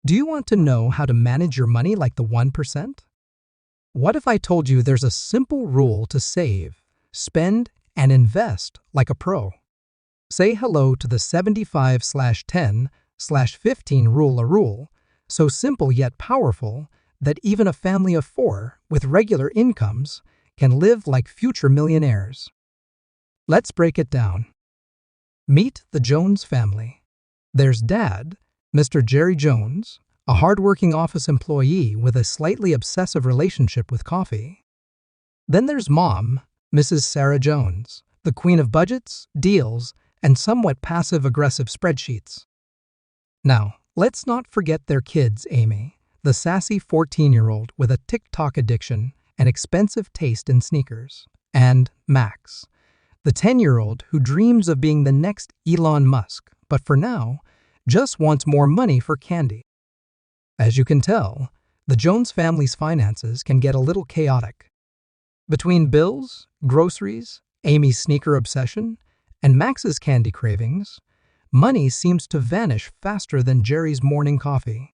Do you want to know how to manage your money like the 1%? What if I told you there's a simple rule to save, spend, and invest like a pro? Say hello to the 75/10/15 rule, a rule so simple yet powerful that even a family of 4 with regular incomes can live like future millionaires. Let's break it down. Meet the Jones family. There's Dad, Mr. Jerry Jones, a hardworking office employee with a slightly obsessive relationship with coffee. Then there's Mom, Mrs. Sarah Jones, the queen of budgets, deals, and somewhat passive-aggressive spreadsheets. Now, let's not forget their kids, Amy, the sassy 14-year-old with a TikTok addiction and expensive taste in sneakers, and Max, the 10-year-old who dreams of being the next Elon Musk, but for now, just wants more money for candy. As you can tell, the Jones family's finances can get a little chaotic. Between bills, groceries, Amy's sneaker obsession, and Max's candy cravings, money seems to vanish faster than Jerry's morning coffee.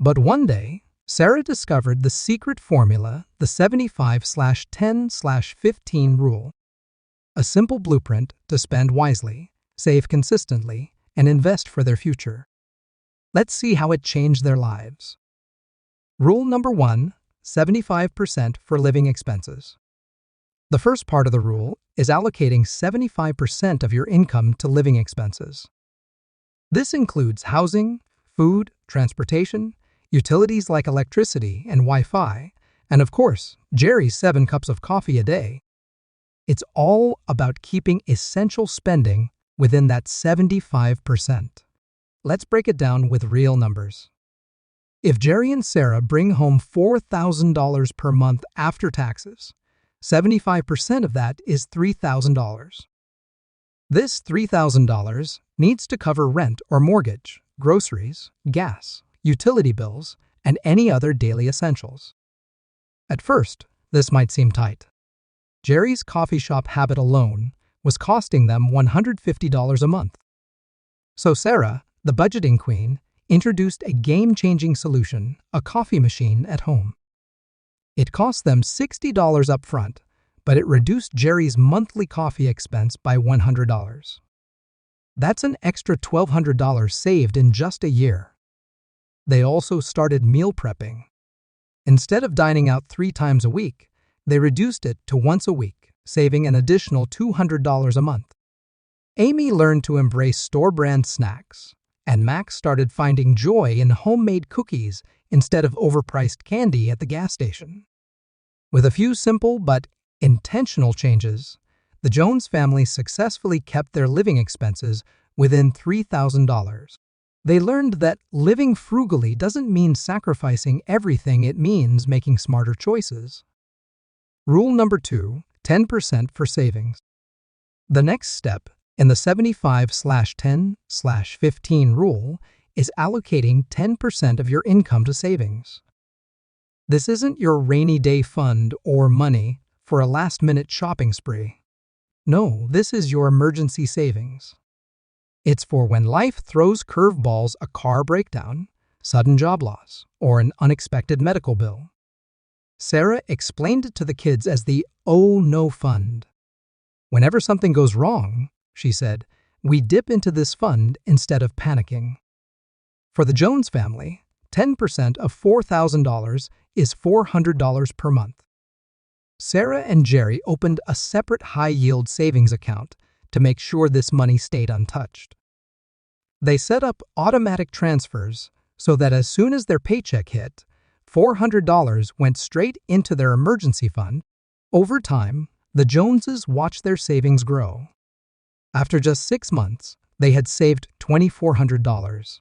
But one day, Sarah discovered the secret formula, the 75/10/15 rule. A simple blueprint to spend wisely, save consistently, and invest for their future. Let's see how it changed their lives. Rule number 1, 75% for living expenses. The first part of the rule is allocating 75% of your income to living expenses. This includes housing, food, transportation, utilities like electricity and Wi-Fi, and of course, Jerry's 7 cups of coffee a day. It's all about keeping essential spending within that 75%. Let's break it down with real numbers. If Jerry and Sarah bring home $4,000 per month after taxes, 75% of that is $3,000. This $3,000 needs to cover rent or mortgage, groceries, gas, utility bills, and any other daily essentials. At first, this might seem tight. Jerry's coffee shop habit alone was costing them $150 a month. So Sarah, the budgeting queen, introduced a game-changing solution, a coffee machine at home. It cost them $60 up front, but it reduced Jerry's monthly coffee expense by $100. That's an extra $1,200 saved in just a year. They also started meal prepping. Instead of dining out 3 times a week, they reduced it to once a week, saving an additional $200 a month. Amy learned to embrace store-brand snacks, and Max started finding joy in homemade cookies instead of overpriced candy at the gas station. With a few simple but intentional changes, the Jones family successfully kept their living expenses within $3,000. They learned that living frugally doesn't mean sacrificing everything, it means making smarter choices. Rule number 2, 10% for savings. The next step in the 75/10/15 rule is allocating 10% of your income to savings. This isn't your rainy day fund or money for a last-minute shopping spree. No, this is your emergency savings. It's for when life throws curveballs, a car breakdown, sudden job loss, or an unexpected medical bill. Sarah explained it to the kids as the "oh no fund." Whenever something goes wrong, she said, we dip into this fund instead of panicking. For the Jones family, 10% of $4,000 is $400 per month. Sarah and Jerry opened a separate high-yield savings account to make sure this money stayed untouched. They set up automatic transfers so that as soon as their paycheck hit, $400 went straight into their emergency fund. Over time, the Joneses watched their savings grow. After just 6 months, they had saved $2,400.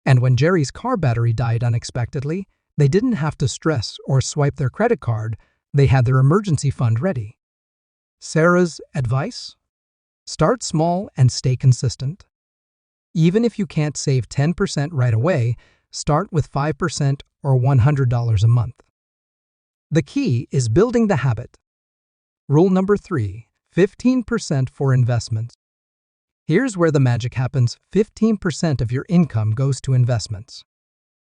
And when Jerry's car battery died unexpectedly, they didn't have to stress or swipe their credit card. They had their emergency fund ready. Sarah's advice? Start small and stay consistent. Even if you can't save 10% right away, start with 5% or $100 a month. The key is building the habit. Rule number 3, 15% for investments. Here's where the magic happens. 15% of your income goes to investments.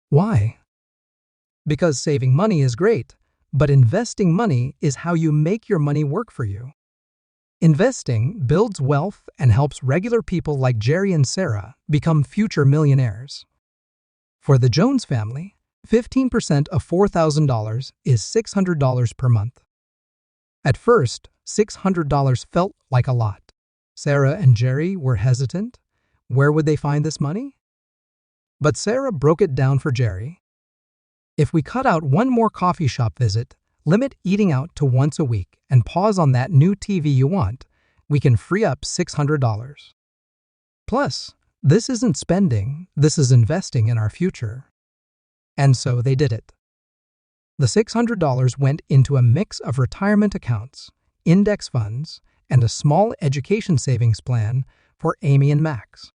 Why? Because saving money is great, but investing money is how you make your money work for you. Investing builds wealth and helps regular people like Jerry and Sarah become future millionaires. For the Jones family, 15% of $4,000 is $600 per month. At first, $600 felt like a lot. Sarah and Jerry were hesitant. Where would they find this money? But Sarah broke it down for Jerry. If we cut out one more coffee shop visit, limit eating out to once a week, and pause on that new TV you want, we can free up $600. Plus, this isn't spending, this is investing in our future. And so they did it. The $600 went into a mix of retirement accounts, index funds, and a small education savings plan for Amy and Max.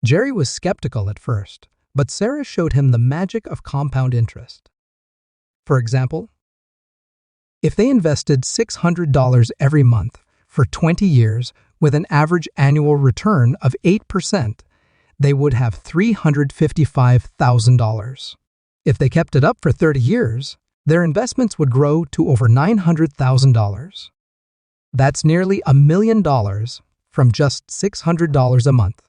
Jerry was skeptical at first, but Sarah showed him the magic of compound interest. For example, if they invested $600 every month for 20 years with an average annual return of 8%, they would have $355,000. If they kept it up for 30 years, their investments would grow to over $900,000. That's nearly $1 million from just $600 a month.